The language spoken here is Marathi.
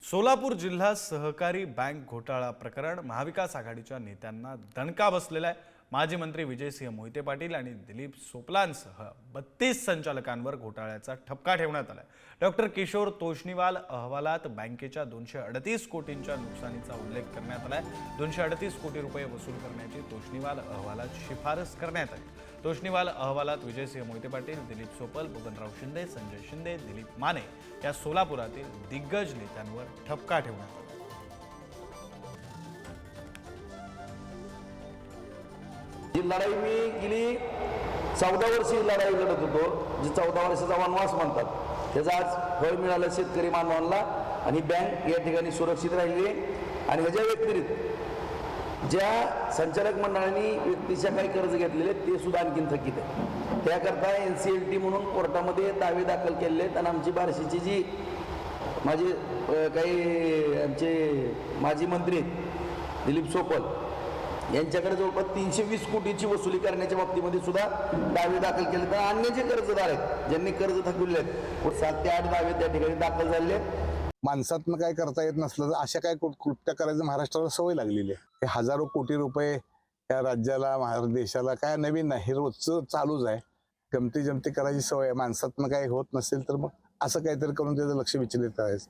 सोलापूर जिल्हा सहकारी बँक घोटाळा प्रकरण महाविकास आघाडीच्या नेत्यांना दणका बसलेला आहे। माजी मंत्री विजयसिंह मोहिते पाटील आणि दिलीप सोपलांसह 32 संचालकांवर घोटाळ्याचा ठपका ठेवण्यात आला। डॉक्टर किशोर तोष्णीवाल अहवालात बँकेच्या 238 कोटींच्या नुकसानीचा उल्लेख करण्यात आलाय। 238 कोटी रुपये वसूल करण्याची तोष्णीवाल अहवालात शिफारस करण्यात आली। तोष्णीवाल अहवालात विजयसिंह मोहिते पाटील, दिलीप सोपल, बबनराव शिंदे, संजय शिंदे, दिलीप माने या सोलापुरातील दिग्गज नेत्यांवर ठपका ठेवण्यात आला। ही लढाई मी गेली 14 वर्षी लढाई लढत होतो, जी 14 वर्षाचा वनवास म्हणतात, त्याचं आज फळ मिळालं शेतकरी बांधवांना आणि बँक या ठिकाणी सुरक्षित राहिली। आणि ह्याच्या व्यतिरिक्त ज्या संचालक मंडळाने व्यक्तीच्या काही कर्ज घेतलेले ते सुद्धा आणखीन थकीत आहे। त्याकरता NCLT म्हणून कोर्टामध्ये दावे दाखल केलेले आहेत। आणि आमची बार्शीची जी माझे काही आमचे माजी मंत्री दिलीप सोपल यांच्याकडे जवळपास 320 कोटीची वसुली करण्याच्या बाबतीमध्ये सुद्धा दावे दाखल केले। तर अन्य जे कर्जदार आहेत ज्यांनी कर्ज थकवले आहेत 7 ते 8 दावे त्या ठिकाणी दाखल झाले आहेत। माणसातनं काय करता येत नसलं तर अशा काय कृत्य करायचं महाराष्ट्राला सवय लागलेली आहे। हे हजारो कोटी रुपये या राज्याला देशाला काय नवीन नाही, हे रोजचं चालूच आहे। गमती जमती करायची सवय आहे। माणसातनं काय होत नसेल तर मग असं काहीतरी करून त्याचं लक्ष विचलित करायचं।